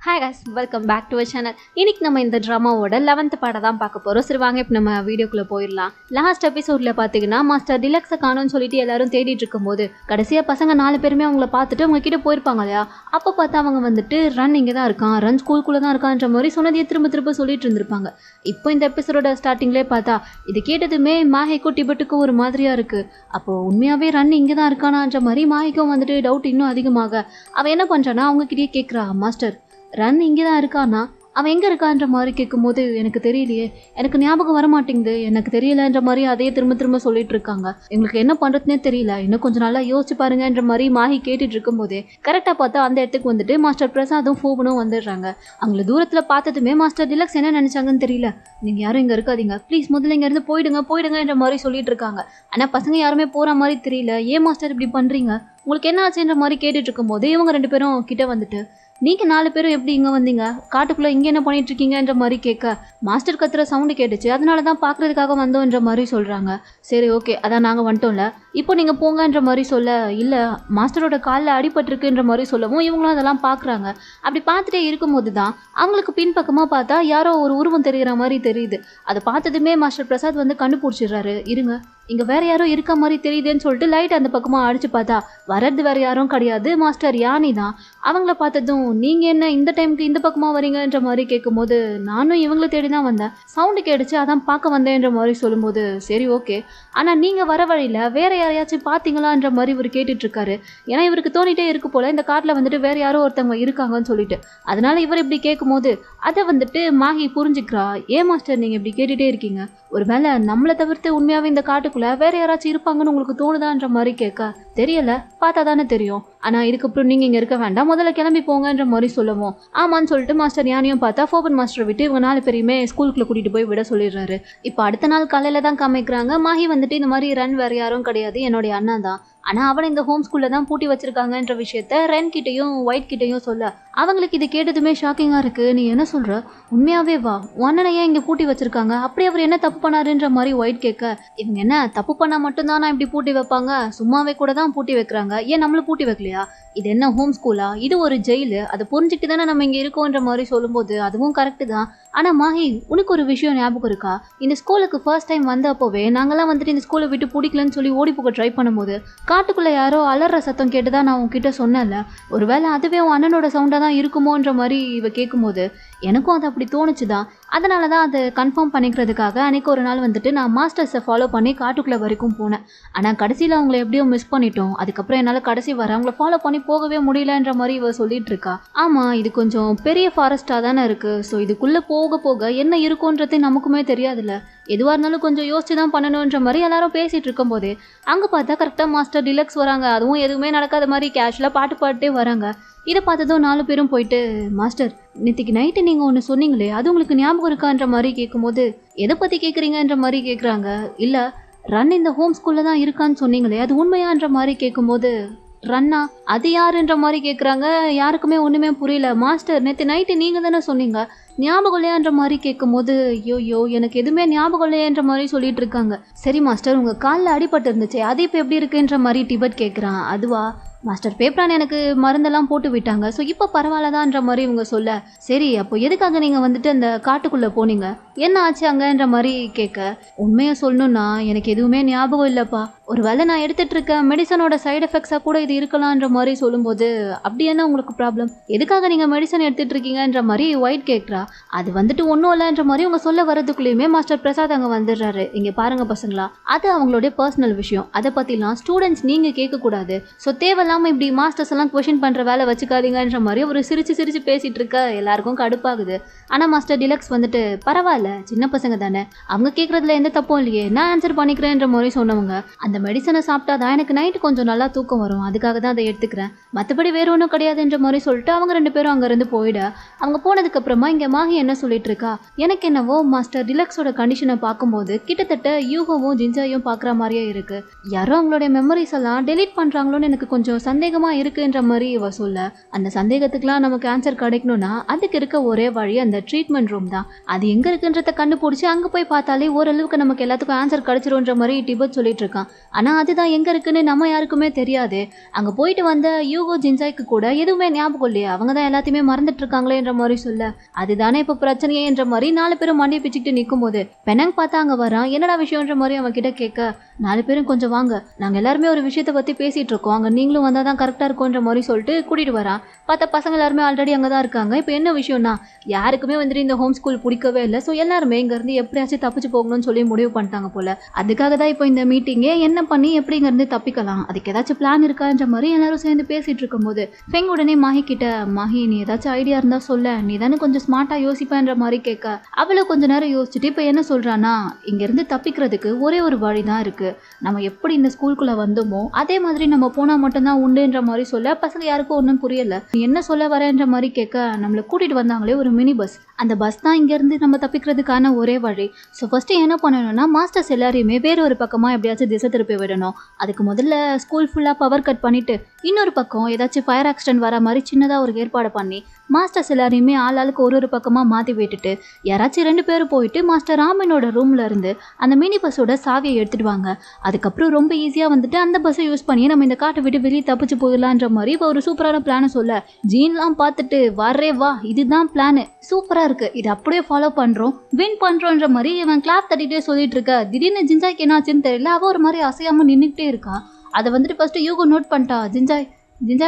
Hi guys, welcome back to our channel. இன்னைக்கு நம்ம இந்த ட்ராமாவோட 11th பாடம் தான் பார்க்க போகிறோம். சரி வாங்க இப்போ நம்ம வீடியோக்குள்ளே போயிடலாம். லாஸ்ட் எபிசோடில் பார்த்தீங்கன்னா மாஸ்டர் டிலக்ஸை காணும்னு சொல்லிட்டு எல்லாரும் தேடிட்டு இருக்கும்போது கடைசியாக பசங்க 4 பேருமே அவங்கள பார்த்துட்டு அவங்க கிட்ட போயிருப்பாங்க இல்லையா. அப்போ பார்த்தா அவங்க வந்துட்டு ரன் இங்கே தான் இருக்கான், ரன் ஸ்கூலுக்குள்ளே தான் இருக்கான்ற மாதிரி சொன்னதையே திரும்ப திரும்ப சொல்லிட்டு இருந்திருப்பாங்க. இப்போ இந்த எபிசோட ஸ்டார்டிங்லேயே பார்த்தா இது கேட்டதுமே மாஹிக்கும் டிபெட்டுக்கும் ஒரு மாதிரியாக இருக்குது. அப்போது உண்மையாகவே ரன் இங்கே தான் இருக்கானான்ற மாதிரி மாஹிக்கும் வந்துட்டு டவுட் இன்னும் அதிகமாக அவன் என்ன பண்ணுறான்னா அவங்ககிட்டயே கேட்குறா, மாஸ்டர் ரன் இங்கே தான் இருக்கானா, அவன் எங்கே இருக்கான்ற மாதிரி கேட்கும்போது எனக்கு தெரியலையே, எனக்கு ஞாபகம் வர மாட்டேங்குது, எனக்கு தெரியலன்ற மாதிரி அதே திரும்ப திரும்ப சொல்லிட்டு இருக்காங்க. எங்களுக்கு என்ன பண்ணுறதுனே தெரியல, இன்னும் கொஞ்சம் நல்லா யோசிச்சு பாருங்கன்ற மாதிரி மாஹி கேட்டுட்டு இருக்கும்போதே கரெக்டாக பார்த்தா அந்த இடத்துக்கு வந்துட்டு மாஸ்டர் பிரசாதும் ஃபோபனும் வந்துடுறாங்க. அவங்கள தூரத்தில் பார்த்ததுமே மாஸ்டர் டிலக்ஸ் என்ன நினச்சாங்கன்னு தெரியல, நீங்கள் யாரும் இங்கே இருக்காதீங்க ப்ளீஸ், முதல்ல இங்கேருந்து போயிடுங்கன்ற மாதிரி சொல்லிட்டு இருக்காங்க. ஆனால் பசங்க யாருமே போகிற மாதிரி தெரியல. ஏன் மாஸ்டர் இப்படி பண்ணுறீங்க, உங்களுக்கு என்ன ஆச்சுன்ற மாதிரி கேட்டுட்டு இருக்கும்போது இவங்க 2 பேரும் கிட்ட வந்துட்டு, நீங்கள் 4 பேரும் எப்படி இங்கே வந்தீங்க, காட்டுக்குள்ளே இங்கே என்ன பண்ணிட்டு இருக்கீங்கன்ற மாதிரி கேட்க மாஸ்டர் கத்துற சவுண்டு கேட்டுச்சு, அதனால தான் பார்க்குறதுக்காக வந்தோன்ற மாதிரி சொல்கிறாங்க. சரி ஓகே அதான் நாங்கள் வந்துட்டோம்ல, இப்போ நீங்கள் போங்கன்ற மாதிரி சொல்ல, இல்லை மாஸ்டரோட காலில் அடிபட்டிருக்குன்ற மாதிரி சொல்லவும் இவங்களும் அதெல்லாம் பார்க்குறாங்க. அப்படி பார்த்துட்டே இருக்கும்போது தான் அவங்களுக்கு பின்பக்கமாக பார்த்தா யாரோ ஒரு உருவம் தெரிகிற மாதிரி தெரியுது. அதை பார்த்ததுமே மாஸ்டர் பிரசாத் வந்து கண்டுபிடிச்சிடுறாரு, இருங்க இங்கே வேற யாரும் இருக்க மாதிரி தெரியுதுன்னு சொல்லிட்டு லைட் அந்த பக்கமாக அடிச்சு பார்த்தா வர்றது வேற யாரும் கிடையாது, மாஸ்டர் யானி தான். அவங்கள பார்த்ததும் நீங்கள் என்ன இந்த டைமுக்கு இந்த பக்கமாக வரீங்கன்ற மாதிரி கேட்கும்போது நானும் இவங்களை தேடி தான் வந்தேன், சவுண்டு கேட்டுச்சு அதான் பார்க்க வந்தேன்ற மாதிரி சொல்லும்போது சரி ஓகே, ஆனால் நீங்கள் வர வழியில் வேற யாரையாச்சும் பார்த்தீங்களான்ற மாதிரி இவர் கேட்டுட்ருக்காரு. ஏன்னா இவருக்கு தோணிட்டே இருக்கு போல் இந்த காட்டில் வந்துட்டு வேற யாரோ ஒருத்தவங்க இருக்காங்கன்னு சொல்லிட்டு. அதனால இவர் இப்படி கேட்கும்போது அதை வந்துட்டு மாஹி புரிஞ்சுக்கிறா. ஏன் மாஸ்டர் நீங்கள் இப்படி கேட்டுகிட்டே இருக்கீங்க, ஒரு வேளை நம்மளை தவிர்த்து உண்மையாகவே இந்த காட்டுக்குள்ளே வேற யாராச்சும் இருப்பாங்கன்னு உங்களுக்கு தோணுதான்ற மாதிரி கேட்க, தெரியல பார்த்தா தானே தெரியும், ஆனால் இதுக்கப்புறம் நீங்கள் இங்கே இருக்க வேண்டாம், முதல்ல கிளம்பி போங்கன்ற மாதிரி சொல்லுவோம். ஆமான்னு சொல்லிட்டு மாஸ்டர் யானையும் பார்த்தா ஃபோபன் மாஸ்டரை விட்டு இவங்க 4 பேரையுமே ஸ்கூலுக்குள்ளே கூட்டிகிட்டு போய் விட சொல்லிடுறாரு. இப்போ அடுத்த நாள் காலையில் தான் காமிக்கிறாங்க. மாஹி வந்துட்டு இந்த மாதிரி ரன் வேறு யாரும் கிடையாது, என்னுடைய அண்ணா தான், ஆனால் அவனை இந்த ஹோம் ஸ்கூலில் தான் பூட்டி வச்சிருக்காங்கன்ற விஷயத்த ரென் கிட்டையும் ஒயிட் கிட்டையும் சொல்ல அவங்களுக்கு இது கேட்டதுமே ஷாக்கிங்காக இருக்குது. நீ என்ன சொல்கிற, உண்மையாகவே வா, அண்ணனை ஏன் இங்கே பூட்டி வச்சிருக்காங்க, அப்படி அவர் என்ன தப்பு பண்ணாருன்ற மாதிரி ஒயிட் கேட்க, இவங்க என்ன தப்பு பண்ணால் மட்டும்தான் நான் இப்படி பூட்டி வைப்பாங்க, சும்மாவே கூட தான் பூட்டி வைக்கிறாங்க, ஏன் நம்மளும் பூட்டி வைக்கலையா, இது என்ன ஹோம் ஸ்கூலா, இது ஒரு ஜெயிலு, அதை புரிஞ்சுட்டு தானே நம்ம இங்கே இருக்கோன்ற மாதிரி சொல்லும்போது அதுவும் கரெக்டு தான். ஆனால் மாஹி உனக்கு ஒரு விஷயம் ஞாபகம் இருக்கா, இந்த ஸ்கூலுக்கு ஃபர்ஸ்ட் டைம் வந்த அப்போவே நாங்களாம் வந்துட்டு இந்த ஸ்கூலை விட்டு பிடிக்கலன்னு சொல்லி ஓடி போக ட்ரை பண்ணும்போது காட்டுக்குள்ளே யாரோ அலற சத்தம் கேட்டு தான் நான் உங்ககிட்ட சொன்னேன்ல, ஒருவேளை அதுவே உன் அண்ணனோட சவுண்டாக தான் இருக்குமோன்ற மாதிரி இவ கேட்கும்போது எனக்கும் அது அப்படி தோணுச்சு தான். அதனால தான் அதை கன்ஃபார்ம் பண்ணிக்கிறதுக்காக அன்றைக்கி ஒரு நாள் வந்துட்டு நான் மாஸ்டர்ஸை ஃபாலோ பண்ணி காட்டுக்குள்ளே வரைக்கும் போனேன். ஆனால் கடைசியில் அவங்கள எப்படியோ மிஸ் பண்ணிட்டோம், அதுக்கப்புறம் என்னால் கடைசி வர அவங்கள ஃபாலோ பண்ணி போகவே முடியலன்ற மாதிரி இவ சொல்லிட்டு இருக்கா. ஆமாம் இது கொஞ்சம் பெரிய ஃபாரஸ்ட்டாக தானே இருக்குது, ஸோ இதுக்குள்ளே போக போக என்ன இருக்குன்றது நமக்குமே தெரியாதுல்ல, எதுவாக இருந்தாலும் கொஞ்சம் யோசிச்சு தான் பண்ணணுன்ற மாதிரி எல்லாரும் பேசிகிட்டு இருக்கும்போதே அங்கே பார்த்தா கரெக்டாக மாஸ்டர் டிலக்ஸ் வராங்க. அதுவும் எதுவுமே நடக்காத மாதிரி கேஷுவலாக பாட்டு பாட்டே வராங்க. இதை பார்த்ததும் 4 பேரும் போயிட்டு, மாஸ்டர் நேற்றுக்கு நைட்டு நீங்கள் ஒன்று சொன்னீங்களே அது உங்களுக்கு ஞாபகம் இருக்கான்ற மாதிரி கேட்கும்போது எதை பற்றி கேட்குறீங்கன்ற மாதிரி கேட்குறாங்க. இல்லை ரன் இந்த ஹோம் ஸ்கூலில் தான் இருக்கான்னு சொன்னீங்களே அது உண்மையான்ற மாதிரி கேட்கும்போது ரன்னா அது யாருன்ற மாதிரி கேட்குறாங்க. யாருக்குமே ஒன்றுமே புரியல. மாஸ்டர் நேற்று நைட்டு நீங்கள் தானே சொன்னீங்க, ஞாபகம் இல்லையான்ற மாதிரி கேட்கும்போது ஐயோ எனக்கு எதுவுமே ஞாபகம் இல்லையன்ற மாதிரி சொல்லிட்டு இருக்காங்க. சரி மாஸ்டர் உங்கள் காலில் அடிபட்டு இருந்துச்சு அது இப்போ எப்படி இருக்குன்ற மாதிரி டிபெட் கேட்குறான். அதுவா மாஸ்டர் பேப்பரான் எனக்கு மருந்தெல்லாம் போட்டு விட்டாங்க, ஸோ இப்போ பரவாயில்லதான்ற மாதிரி இவங்க சொல்ல, சரி அப்போ எதுக்காக நீங்கள் வந்துட்டு அந்த காட்டுக்குள்ளே போனீங்க, என்ன ஆச்சு அங்கன்ற மாதிரி கேட்க, உண்மையை சொல்லணும்னா எனக்கு எதுவுமே ஞாபகம் இல்லைப்பா, ஒரு வேளை நான் எடுத்துகிட்டு இருக்க மெடிசனோட சைடு எஃபெக்ட்ஸாக கூட இது இருக்கலான்ற மாதிரி சொல்லும்போது அப்படி என்ன உங்களுக்கு ப்ராப்ளம், எதுக்காக நீங்கள் மெடிசன் எடுத்துகிட்டு இருக்கீங்கன்ற மாதிரி ஒயிட் கேட்குறா. அது வந்துட்டு ஒன்றும் இல்லைன்ற மாதிரி அவங்க சொல்ல வரதுக்குள்ளேயுமே மாஸ்டர் பிரசாத் அங்கே வந்துடுறாரு. இங்கே பாருங்க பசங்களா, அது அவங்களுடைய பர்சனல் விஷயம், அதை பற்றிலாம் ஸ்டூடெண்ட்ஸ் நீங்கள் கேட்கக்கூடாது, ஸோ தேவையில்லாமல் இப்படி மாஸ்டர்ஸ் எல்லாம் கொஷின் பண்ணுற வேலை வச்சுக்காதீங்கன்ற மாதிரி ஒரு சிரிச்சு பேசிகிட்டு இருக்க எல்லாருக்கும் கடுப்பாகுது. ஆனால் மாஸ்டர் டிலக்ஸ் வந்துட்டு பரவாயில்ல சின்ன பசங்க தானே, அவங்க கேட்குறதுல எந்த தப்பும் இல்லையே, நான் ஆன்சர் பண்ணிக்கிறேன்ற மாதிரி சொன்னவங்க, அந்த மெடிசனை சாப்பிட்டா தான் எனக்கு நைட்டு கொஞ்சம் நல்லா தூக்கம் வரும், அதுக்காக தான் அதை எடுத்துக்கிறேன், மற்றபடி வேறு ஒன்றும் கிடையாதுன்ற மாதிரி சொல்லிட்டு அவங்க 2 பேரும் அங்கேருந்து போயிட. அவங்க போனதுக்கப்புறமா இங்கே மாஹி என்ன சொல்லிட்டு இருக்கா, எனக்கு என்னவோ மாஸ்டர் டிலக்ஸோட கண்டிஷனை பார்க்கும்போது கிட்டத்தட்ட யூகோவும் ஜின்ஜாயும் பார்க்குற மாதிரியே இருக்குது, யாரோ அவங்களுடைய மெமரிஸ் எல்லாம் டெலீட் பண்ணுறாங்களோன்னு எனக்கு கொஞ்சம் சந்தேகமாக இருக்குன்ற மாதிரி இவ சொல்ல, அந்த சந்தேகத்துக்குலாம் நமக்கு ஆன்சர் கிடைக்கணும்னா அதுக்கு இருக்க ஒரே வழி அந்த ட்ரீட்மெண்ட் ரூம் தான், அது எங்கே இருக்குன்ற மந்திரத்தை கண்டுபிடிச்சி அங்கே போய் பார்த்தாலே ஓரளவுக்கு நமக்கு எல்லாத்துக்கும் ஆன்சர் கிடைச்சிருன்ற மாதிரி டிபட் சொல்லிட்டு இருக்கான். ஆனால் அதுதான் எங்கே இருக்குன்னு நம்ம யாருக்குமே தெரியாது. அங்கே போயிட்டு வந்த யூகோ ஜின்சாய்க்கு கூட எதுவுமே ஞாபகம் இல்லையா, அவங்க தான் எல்லாத்தையுமே மறந்துட்டு இருக்காங்களேன்ற மாதிரி சொல்ல அதுதானே இப்போ பிரச்சனையே என்ற மாதிரி 4 பேரும் மண்டியை பிச்சுக்கிட்டு நிற்கும் போது பெனங் பார்த்தா அங்கே வரான். என்னடா விஷயம்ன்ற மாதிரி அவன் கிட்ட கேட்க 4 பேரும் கொஞ்சம் வாங்க, நாங்கள் எல்லாருமே ஒரு விஷயத்தை பற்றி பேசிட்டு இருக்கோம், அங்கே நீங்களும் வந்தால் தான் கரெக்டாக இருக்கும்ன்ற மாதிரி சொல்லிட்டு கூட்டிகிட்டு வரான். பார்த்தா பசங்க எல்லாருமே ஆல்ரெடி அங்கே தான் இருக்காங்க. இப்போ என்ன விஷயம்னா யாருக்குமே வந்துட்டு இந்த ஹோம் ஸ்கூல் பிடிக்கவே இல்லை. ஸோ எல்லாருமே இங்கேருந்து எப்படியாச்சும் தப்பிச்சு போகணும்னு சொல்லி முடிவு பண்ணிட்டாங்க போல. அதுக்காக தான் இப்போ இந்த மீட்டிங்கே என்ன பண்ணி எப்படி இங்கேருந்து தப்பிக்கலாம், அதுக்கு ஏதாச்சும் பிளான் இருக்கான்ற மாதிரி எல்லாரும் சேர்ந்து பேசிட்டு இருக்கும்போது ஃபெங் உடனே மாஹி கிட்ட, மாஹி நீ ஏதாச்சும் ஐடியா இருந்தால் சொல்ல, நீ தானே கொஞ்சம் ஸ்மார்ட்டாக யோசிப்பேன்ற மாதிரி கேட்க அவளை கொஞ்ச நேரம் யோசிச்சுட்டு இப்போ என்ன சொல்கிறான்னா, இங்கேருந்து தப்பிக்கிறதுக்கு ஒரே ஒரு வழி தான் இருக்குது, நம்ம எப்படி இந்த ஸ்கூலுக்குள்ளே வந்தோமோ அதே மாதிரி நம்ம போனால் மட்டும்தான் உண்டுன்ற மாதிரி சொல்ல பசங்க யாருக்கும் ஒன்றும் புரியலை. என்ன சொல்ல வரேன்ற மாதிரி கேட்க நம்மளை கூட்டிகிட்டு வந்தாங்களே ஒரு மினி பஸ், அந்த பஸ் தான் இங்கேருந்து நம்ம தப்பிக்கிறதுக்கான ஒரே வழி. ஸோ ஃபஸ்ட்டு என்ன பண்ணணும்னா மாஸ்டர்ஸ் எல்லாரையுமே வேறு ஒரு பக்கமாக எப்படியாச்சும் திசை திருப்பி விடணும். அதுக்கு முதல்ல ஸ்கூல் ஃபுல்லாக பவர் கட் பண்ணிவிட்டு இன்னொரு பக்கம் ஏதாச்சும் ஃபயர் ஆக்சிடென்ட் வர மாதிரி சின்னதாக ஒரு ஏற்பாடு பண்ணி மாஸ்டர்ஸ் எல்லாரையுமே ஆளுக்கு ஒரு பக்கமாக மாற்றி விட்டுட்டு யாராச்சும் 2 பேர் போயிட்டு மாஸ்டர் ராமனோட ரூமில் இருந்து அந்த மினி பஸ்ஸோட சாவியை எடுத்துகிட்டு வாங்க. அதுக்கப்புறம் ரொம்ப ஈஸியாக வந்துட்டு அந்த பஸ்ஸை யூஸ் பண்ணி நம்ம இந்த காட்டை விட்டு வெளியே தப்பிச்சு போயிடலான்ற மாதிரி இப்போ ஒரு சூப்பரான பிளானை சொல்ல ஜீன்லாம் பார்த்துட்டு வரே வா இதுதான் பிளானு, சூப்பராக இருக்குது, இது அப்படியே ஃபாலோ பண்ணுறோம், வின் பண்ணுறோன்ற மாதிரி இவன் கிளாப் தட்டிகிட்டே சொல்லிட்டு இருக்க. திடீர்னு ஜின்சாய்க்கு என்னாச்சுன்னு தெரியல, அவள் ஒரு மாதிரி அசையாமல் நின்றுக்கிட்டே இருக்கா. அதை வந்துட்டு ஃபஸ்ட்டு யூகோ நோட் பண்ணிட்டா. ஜின்சாய்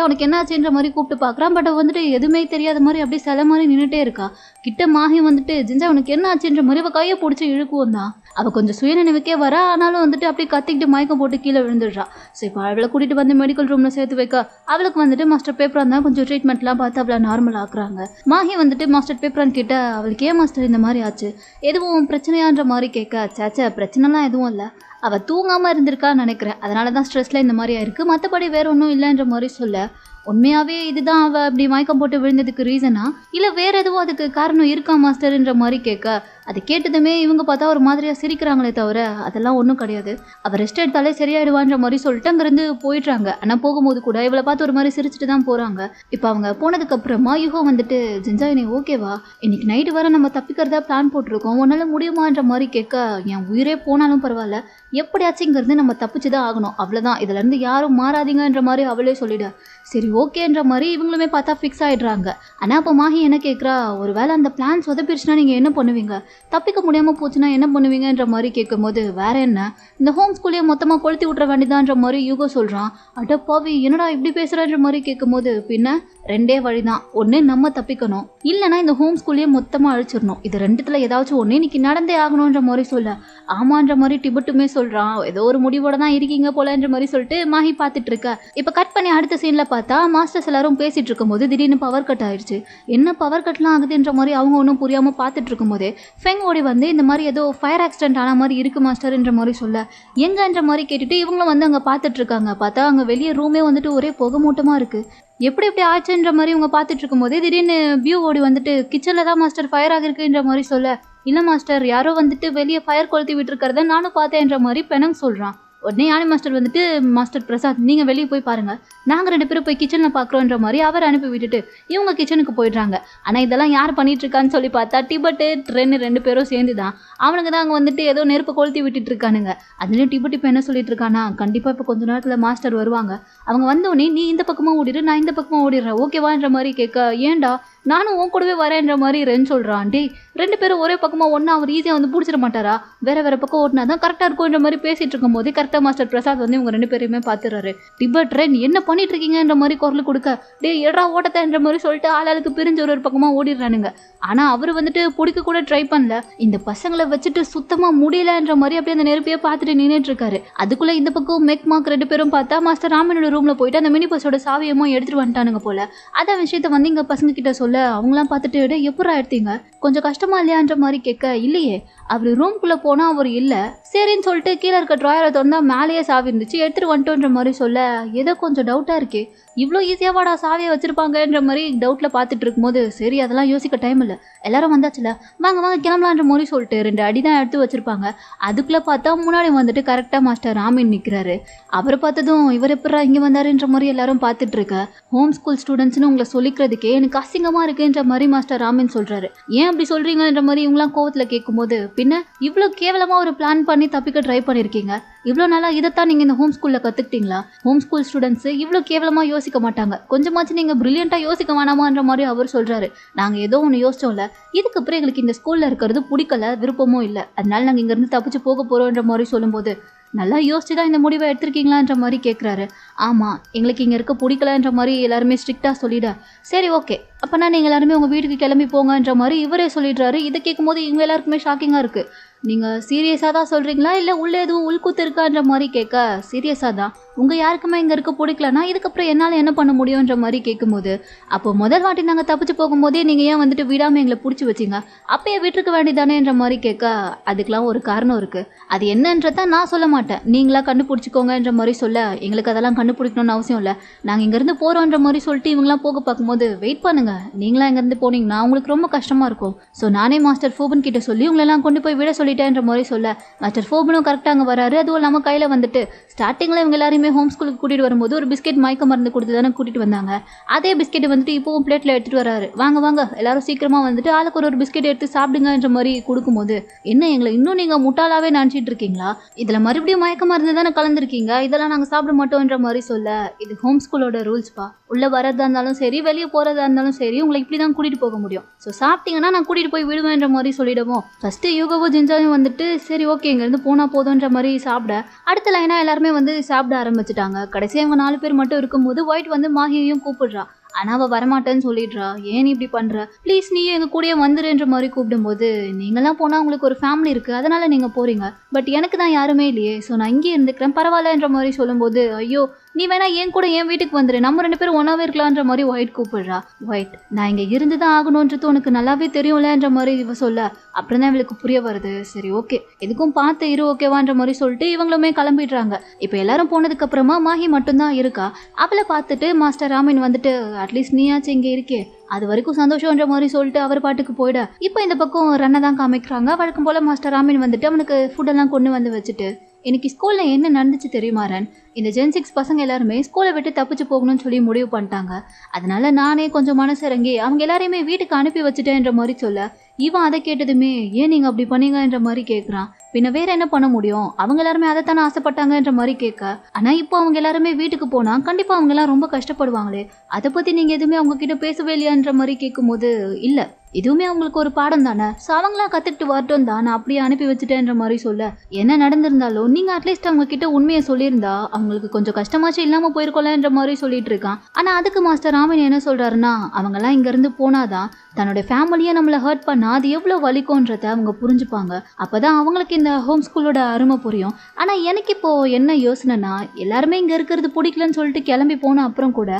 உனக்கு என்ன ஆச்சுன்ற மாதிரி கூப்பிட்டு பார்க்குறான். பட் வந்துட்டு எதுவுமே தெரியாத மாதிரி அப்படியே சில மாதிரி நின்றுட்டே இருக்கா. கிட்ட மாஹி வந்துட்டு ஜின்சாய் உனக்கு என்ன ஆச்சுன்ற மாதிரி அவள் கையை பிடிச்சி இழுக்குவோம் தான். அவள் கொஞ்சம் சுயநினைவுக்கே வர, ஆனாலும் வந்துட்டு அப்படியே கத்திக்கிட்டு மயக்கம் போட்டு கீழே விழுந்துடுறா. ஸோ இப்போ அவளை கூட்டிகிட்டு வந்து மெடிக்கல் ரூமில் சேர்த்து வைக்க அவளுக்கு வந்துட்டு மாஸ்டர் பேப்பராக தான் கொஞ்சம் ட்ரீட்மெண்ட்லாம் பார்த்து அவளை நார்மல் ஆக்குறாங்க. மாஹி வந்துட்டு மாஸ்டர் பேப்பரான் கிட்ட அவளுக்கு ஏன் மாஸ்டர் இந்த மாதிரி ஆச்சு, எதுவும் பிரச்சனையான்ற மாதிரி கேட்க சேச்சா பிரச்சனைலாம் எதுவும் இல்லை, அவள் தூங்காமல் இருந்திருக்கான்னு நினைக்கிறேன், அதனால தான் ஸ்ட்ரெஸ்ஸில் இந்த மாதிரி ஆயிருக்கு, மற்றபடி வேறு ஒன்றும் இல்லைன்ற மாதிரி சொல்ல உண்மையாகவே இதுதான் அவள் அப்படி மயக்கம் போட்டு விழுந்ததுக்கு ரீசனா இல்லை வேறு எதுவும் அதுக்கு காரணம் இருக்கா மாஸ்டர்ன்ற மாதிரி கேட்க அது கேட்டதுமே இவங்க பார்த்தா ஒரு மாதிரியாக சிரிக்கிறாங்களே தவிர அதெல்லாம் ஒன்றும் கிடையாது, அவள் ரெஸ்ட் எடுத்தாலே சரியாயிடுவான்ற மாதிரி சொல்லிட்டு அங்கேருந்து போயிடுறாங்க. ஆனால் போகும்போது கூட இவளை பார்த்து ஒரு மாதிரி சிரிச்சுட்டு தான் போகிறாங்க. இப்போ அவங்க போனதுக்கப்புறமா யுகோ வந்துட்டு ஜின்சாய் நீ ஓகேவா, இன்னைக்கு நைட்டு வர நம்ம தப்பிக்கிறதா பிளான் போட்டிருக்கோம், உன்னால் முடியுமான்ற மாதிரி கேட்க என் உயிரே போனாலும் பரவாயில்ல எப்படியாச்சும் இங்கேருந்து நம்ம தப்பிச்சு தான் ஆகணும், அவ்வளோதான், இதுலேருந்து யாரும் மாறாதீங்கன்ற மாதிரி அவளே சொல்லிட. சரி ஓகேன்ற மாதிரி இவங்களுமே பார்த்தா ஃபிக்ஸ் ஆகிடுறாங்க. ஆனால் அப்போ மாஹி என்ன கேட்குறா, ஒரு வேளை அந்த பிளான் சொதப்பிடுச்சுன்னா நீங்கள் என்ன பண்ணுவீங்க, தப்பிக்க முடியாமல் போச்சுன்னா என்ன பண்ணுவீங்கன்ற மாதிரி கேட்கும்போது வேற என்ன இந்த ஹோம் ஸ்கூல்லையே மொத்தமாக கொளுத்தி விட்ற வேண்டியதான்ற மாதிரி யூகோ சொல்கிறான். அடப்பாவி என்னடா இப்படி பேசுகிறான்ற மாதிரி கேட்கும்போது பின்ன 2 வழி தான், ஒன்று நம்ம தப்பிக்கணும் இல்லைனா இந்த ஹோம் ஸ்கூல்லையே மொத்தமாக அழிச்சிடணும், இது 2த்துல ஏதாச்சும் ஒன்று இன்னைக்கு நடந்தே ஆகணுன்ற மாதிரி சொல்ல ஆமான்ற மாதிரி டிபட்டுமே சொல்கிறான். ஏதோ ஒரு முடிவோட தான் இருக்கீங்க போலன்ற மாதிரி சொல்லிட்டு மாஹி பார்த்துட்டு இருக்க. இப்போ கட் பண்ணி அடுத்த சீனில் பார்த்தா மாஸ்டர்ஸ் எல்லாரும் பேசிட்டு இருக்கும்போது திடீர்னு பவர் கட் ஆயிடுச்சு. என்ன பவர் கட்லாம் ஆகுதுன்ற மாதிரி அவங்க ஒன்றும் புரியாமல் பார்த்துட்டு இருக்கும்போது ஃபெங் ஓடி வந்து இந்த மாதிரி ஏதோ ஃபயர் ஆக்சிடென்ட் ஆன மாதிரி இருக்குது மாஸ்டர்ன்ற மாதிரி சொல்ல எங்கன்ற மாதிரி கேட்டுட்டு இவங்களும் வந்து அங்கே பார்த்துட்டு இருக்காங்க. பார்த்தா அங்கே வெளியே ரூமே வந்துட்டு ஒரே புகை மூட்டமாக இருக்குது. எப்படி ஆச்சுன்ற மாதிரி இவங்க பார்த்துட்டு இருக்கும்போது திடீர்னு வியூ ஓடி வந்துட்டு கிச்சனில் தான் மாஸ்டர் ஃபயர் ஆகிருக்குன்ற மாதிரி சொல்ல இல்லை மாஸ்டர் யாரோ வந்துட்டு வெளியே ஃபயர் கொளுத்தி விட்டுருக்கிறத நானும் பார்த்தேன்ற மாதிரி பெனங் சொல்கிறான். உடனே யானை மாஸ்டர் வந்துட்டு மாஸ்டர் பிரசாத் நீங்கள் வெளியே போய் பாருங்கள், நாங்கள் 2 பேரும் போய் கிச்சனில் பார்க்குறோன்ற மாதிரி அவர் அனுப்பி விட்டுட்டு இவங்க கிச்சனுக்கு போயிடுறாங்க. ஆனால் இதெல்லாம் யார் பண்ணிகிட்ருக்கான்னு சொல்லி பார்த்தா டிபட்டு ட்ரென்னு 2 பேரும் சேர்ந்து தான் அவனுக்கு தான் அங்கே வந்துட்டு ஏதோ நெருப்பு கொளுத்தி விட்டுட்டு இருக்கானுங்க. அதுலேயும் டிபட் இப்போ என்ன சொல்லிட்டு இருக்கானா, கண்டிப்பாக இப்போ கொஞ்ச நேரத்தில் மாஸ்டர் வருவாங்க, அவங்க வந்தோடனே நீ இந்த பக்கமாக ஓடிடு நான் இந்த பக்கமாக ஓடிடுறேன் ஓகேவான்ற மாதிரி கேட்க ஏன்டா நானும் உன் கூடவே வரேன்ற மாதிரி ரென் சொல்கிறான். டே 2 பேரும் ஒரே பக்கமாக ஒன்றா அவர் ஈஸியாக வந்து பிடிச்சிட மாட்டாரா, வேறு பக்கம் ஓட்டினா தான் கரெக்டாக இருக்கும்ன்ற மாதிரி பேசிகிட்டு இருக்கும்போது கரெக்டாக மாஸ்டர் பிரசாத் வந்து இவங்க 2 பேரையுமே பார்த்துறாரு. டிபட் ரென் என்ன பண்ணிட்டு இருக்கீங்கன்ற மாதிரி குரல் கொடுக்க டே எடா ஓட்டத்தைன்ற மாதிரி சொல்லிட்டு ஆளுக்கு பிரிஞ்சு ஒரு பக்கமாக ஓடிடுறானுங்க. ஆனால் அவர் வந்துட்டு பிடிக்க கூட ட்ரை பண்ணல, இந்த பசங்களை வச்சுட்டு சுத்தமாக முடியலன்ற மாதிரி அப்படியே அந்த நெருப்பையே பார்த்துட்டு நின்றுட்டு இருக்காரு. அதுக்குள்ளே இந்த பக்கம் மெக்மாக் 2 பேரும் பார்த்தா மாஸ்டர் ராமனோட ரூமில் போயிட்டு அந்த மினி பஸ்ஸோட சாவியமோ எடுத்துகிட்டு வந்துட்டானுங்க போல. அதை விஷயத்த வந்து இங்கே பசங்க கிட்ட சொல்ல அவங்களாம் பார்த்துட்டு எப்படா எடுத்தீங்க கொஞ்சம் கஷ்டமா இல்லையான்ற மாதிரி கேட்க இல்லையே அவர் ரூம்குள்ளே போனால் அவர் இல்லை. சரின்னு சொல்லிட்டு கீழே இருக்க ட்ராயரை திறந்தா மேலேயே சாவி இருந்துச்சு. எடுத்துகிட்டு வந்துட்டோன்ற மாதிரி சொல்ல ஏதோ கொஞ்சம் டவுட்டாக இருக்கே, இவ்வளோ ஈஸியாவாடா சாவியை வச்சுருப்பாங்கன்ற மாதிரி டவுட்டில் பார்த்துட்டு இருக்கும்போது சரி அதெல்லாம் யோசிக்க டைம் இல்லை, எல்லாரும் வந்தாச்சுல வாங்க வாங்க கிளம்பலான்ற மாதிரி சொல்லிட்டு 2 அடி தான் எடுத்து வச்சுருப்பாங்க. அதுக்குள்ளே பார்த்தா முன்னாடி வந்துட்டு கரெக்டாக மாஸ்டர் ராமின் நிற்கிறாரு. அவரை பார்த்ததும் இவர் எப்படா இங்கே வந்தாருன்ற மாதிரி எல்லாரும் பார்த்துட்டு இருக்க. ஹோம் ஸ்கூல் ஸ்டூடெண்ட்ஸ்னு உங்களை சொல்லிக்கிறதுக்கே எனக்கு அசிங்கமாக இருக்குன்ற மாதிரி மாஸ்டர் ராமின் சொல்கிறாரு. ஏன் அப்படி சொல்கிறீங்கன்ற மாதிரி இவங்களாம் கோவத்தில் கேட்கும்போது பின்ன இவ்வளோ கேவலமாக ஒரு பிளான் பண்ணி தப்பிக்க ட்ரை பண்ணியிருக்கீங்க, இவ்வளோ நாளாக இதைத்தான் நீங்கள் இந்த ஹோம் ஸ்கூலில் கற்றுக்கிட்டீங்களா? ஹோம் ஸ்கூல் ஸ்டூடெண்ட்ஸு இவ்வளோ கேவலமாக யோசிக்க மாட்டாங்க, கொஞ்சமாச்சு நீங்கள் ப்ரில்லியண்ட்டாக யோசிக்க வேணாமான்ற மாதிரி அவர் சொல்கிறாரு. நாங்கள் ஏதோ ஒன்று யோசிச்சோம்ல, இதுக்கப்புறம் எங்களுக்கு இந்த ஸ்கூலில் இருக்கிறது பிடிக்கல, விருப்பமும் இல்லை, அதனால நாங்கள் இங்கேருந்து தப்பிச்சு போக போகிறோன்ற மாதிரி சொல்லும்போது நல்லா யோசிச்சு தான் இந்த முடிவை எடுத்திருக்கீங்களான்ற மாதிரி கேட்குறாரு. ஆமாம், எங்களுக்கு இங்கே இருக்க பிடிக்கலன்ற மாதிரி எல்லாருமே ஸ்ட்ரிக்டாக சொல்லிட. சரி ஓகே, அப்போனா நீங்கள் எல்லாருமே உங்கள் வீட்டுக்கு கிளம்பி போங்கன்ற மாதிரி இவரே சொல்லிடுறாரு. இதை கேட்கும்போது இவங்க எல்லாருக்குமே ஷாக்கிங்காக இருக்குது. நீங்கள் சீரியஸாக தான் சொல்கிறீங்களா இல்லை உள்ளே எதுவும் உள்கூத்து இருக்கான்ற மாதிரி கேட்க சீரியஸாக தான், உங்கள் யாருக்குமே இங்கே இருக்க பிடிக்கலனா இதுக்கப்புறம் என்னால் என்ன பண்ண முடியுன்ற மாதிரி கேட்கும்போது அப்போ முதல் வாட்டி நாங்கள் தப்பிச்சு போகும்போதே நீங்கள் ஏன் வந்துட்டு விடாமல் எங்களை பிடிச்சி வச்சிங்க, அப்பயே விட்டுருக்க வேண்டியதானேன்ற மாதிரி கேட்க அதுக்கெலாம் ஒரு காரணம் இருக்குது, அது என்னன்றதை நான் சொல்ல மாட்டேன், நீங்களா கண்டுபிடிச்சிக்கோங்கன்ற மாதிரி சொல்ல எங்களுக்கு அதெல்லாம் கண்டுபிடிக்கணும்னு அவசியம் இல்லை, நாங்கள் இங்கேருந்து போகிறோன்ற மாதிரி சொல்லிட்டு இவங்களாம் போக பார்க்கும்போது வெயிட் பண்ணுங்கள், நீங்களாம் இங்கேருந்து போனீங்கன்னா உங்களுக்கு ரொம்ப கஷ்டமாக இருக்கும், ஸோ நானே மாஸ்டர் ஃபோபன் கிட்ட சொல்லி உங்களெல்லாம் கொண்டு போய் விட சொல்லிட்டேன்ற மாதிரி சொல்ல மாஸ்டர் ஃபோபனும் கரெக்டாக அங்கே வராரு. அதுவும் இல்லாமல் கையில் வந்துட்டு ஸ்டார்டிங்கில் இவங்க எல்லாருமே ஹோம் ஸ்கூலுக்கு கூட்டிகிட்டு வரும்போது ஒரு பிஸ்கெட் மயக்க மருந்து கொடுத்து தானே கூட்டிகிட்டு வந்தாங்க. அதே பிஸ்கெட் வந்துட்டு இப்போவும் பிளேட்டில் எடுத்துகிட்டு வராரு. வாங்க வாங்க எல்லாரும் சீக்கிரமாக வந்துட்டு ஆளுக்கு ஒரு பிஸ்கெட் எடுத்து சாப்பிடுங்கன்ற மாதிரி கொடுக்கும்போது என்ன எங்களை இன்னும் நீங்கள் முட்டாளாவே நினச்சிட்டு இருக்கீங்களா, இதில் மறுபடியும் மயக்க மருந்து தானே கலந்துருக்கீங்க, இதெல்லாம் நாங்கள் சாப்பிட மாட்டோன்ற மாதிரி சொல்ல இது ஹோம் ஸ்கூலோட ரூல்ஸ்ப்பா, உள்ளே வரதா இருந்தாலும் சரி வெளியே போகிறதா இருந்தாலும் சரி உங்களை இப்படி தான் கூட்டிகிட்டு போக முடியும், ஸோ சாப்பிட்டீங்கன்னா நான் கூட்டிகிட்டு போய் விடுவேன்ற மாதிரி சொல்லிடுவோம். ஃபஸ்ட்டு யூகோவோ ஜிஞ்சாவும் வந்துட்டு சரி ஓகே இங்கேருந்து போனால் போதுன்ற மாதிரி சாப்பிட அடுத்த லைனாக எல்லாருமே வந்து சாப்பிட ஆரம்பிச்சிட்டாங்க. கடைசியாக அவங்க 4 பேர் மட்டும் இருக்கும்போது ஒயிட் வந்து மாஹியையும் கூப்பிடுறா. ஆனால் அவள் வரமாட்டேன்னு சொல்லிடுறா. ஏன் நீ இப்படி பண்ணுற, ப்ளீஸ் நீ எங்கள் கூடயே வந்துருன்ற மாதிரி கூப்பிடும்போது நீங்களாம் போனால் உங்களுக்கு ஒரு ஃபேமிலி இருக்குது அதனால் நீங்கள் போகிறீங்க, பட் எனக்கு தான் யாருமே இல்லையே, ஸோ நான் இங்கே இருந்துக்கிறேன் பரவாயில்லன்ற மாதிரி சொல்லும்போது ஐயோ நீ வேணா என் கூட என் வீட்டுக்கு வந்துரு, நம்ம 2 பேரும் ஒன்றாவே இருக்கலான்ற மாதிரி ஒயிட் கூப்பிடுறா. ஒயிட் நான் இங்கே இருந்து தான் ஆகணுன்றது உனக்கு நல்லாவே தெரியும்லன்ற மாதிரி இவ சொல்ல அப்புறம் தான் இவளுக்கு புரிய வருது. சரி ஓகே எதுக்கும் பார்த்து இரு ஓகேவான்ற மாதிரி சொல்லிட்டு இவங்களுமே கிளம்பிடுறாங்க. இப்போ எல்லாரும் போனதுக்கு அப்புறமா மாஹி மட்டும்தான் இருக்கா. அவளை பார்த்துட்டு மாஸ்டர் ராமின் வந்துட்டு அட்லீஸ்ட் நீயாச்சும் இங்கே இருக்கே அது வரைக்கும் சந்தோஷம்ன்ற மாதிரி சொல்லிட்டு அவர் பாட்டுக்கு போயிட. இப்போ இந்த பக்கம் ரன்னை தான் காமிக்கிறாங்க. வழக்கம் போல் மாஸ்டர் ராமின் வந்துட்டு அவனுக்கு ஃபுட்டெல்லாம் கொண்டு வந்து வச்சுட்டு இன்னைக்கு ஸ்கூலில் என்ன நடந்துச்சு தெரியுமா ரன், இந்த Gen 6 பசங்க எல்லாருமே ஸ்கூலை விட்டு தப்பிச்சு போகணும்னு சொல்லி முடிவு பண்ணிட்டாங்க, அதனால நானே கொஞ்சம் மனசு இறங்கி அவங்க எல்லாரையுமே வீட்டுக்கு அனுப்பி வச்சுட்டேன்ற மாதிரி சொல்ல இவன் அதை கேட்டதுமே ஏன் நீங்கள் அப்படி பண்ணீங்கன்ற மாதிரி கேட்குறான். பின்ன வேற என்ன பண்ண முடியும், அவங்க எல்லாருமே அதைத்தானே ஆசைப்பட்டாங்கன்ற மாதிரி கேட்க ஆனால் இப்போ அவங்க எல்லாருமே வீட்டுக்கு போனால் கண்டிப்பாக அவங்க எல்லாம் ரொம்ப கஷ்டப்படுவாங்களே, அதை பற்றி நீங்கள் எதுவுமே அவங்க கிட்ட பேசவே இல்லையான்ற மாதிரி கேட்கும்போது இல்லை இதுவுமே அவங்களுக்கு ஒரு பாடம் தானே, ஸோ அவங்களாம் கற்றுக்கிட்டு வரட்டும் தான் நான் அப்படியே அனுப்பி வச்சுட்டேன்ற மாதிரி சொல்ல என்ன நடந்திருந்தாலும் நீங்கள் அட்லீஸ்ட் அவங்க கிட்ட உண்மையை சொல்லியிருந்தா அவங்களுக்கு கொஞ்சம் கஷ்டமாச்சும் இல்லாமல் போயிருக்கோம்லன்ற மாதிரி சொல்லிட்டு இருக்கான். ஆனால் அதுக்கு மாஸ்டர் ராமின் என்ன சொல்கிறாருன்னா அவங்கெல்லாம் இங்கேருந்து போனாதான் தன்னோட ஃபேமிலியை நம்மளை ஹர்ட் பண்ணால் அது எவ்வளோ வலிக்கும்ன்றத அவங்க புரிஞ்சுப்பாங்க, அப்போ தான் அவங்களுக்கு இந்த ஹோம் ஸ்கூலோட அருமை புரியும். ஆனால் எனக்கு இப்போது என்ன யோசனைனா எல்லாருமே இங்கே இருக்கிறது பிடிக்கலன்னு சொல்லிட்டு கிளம்பி போன அப்புறம் கூட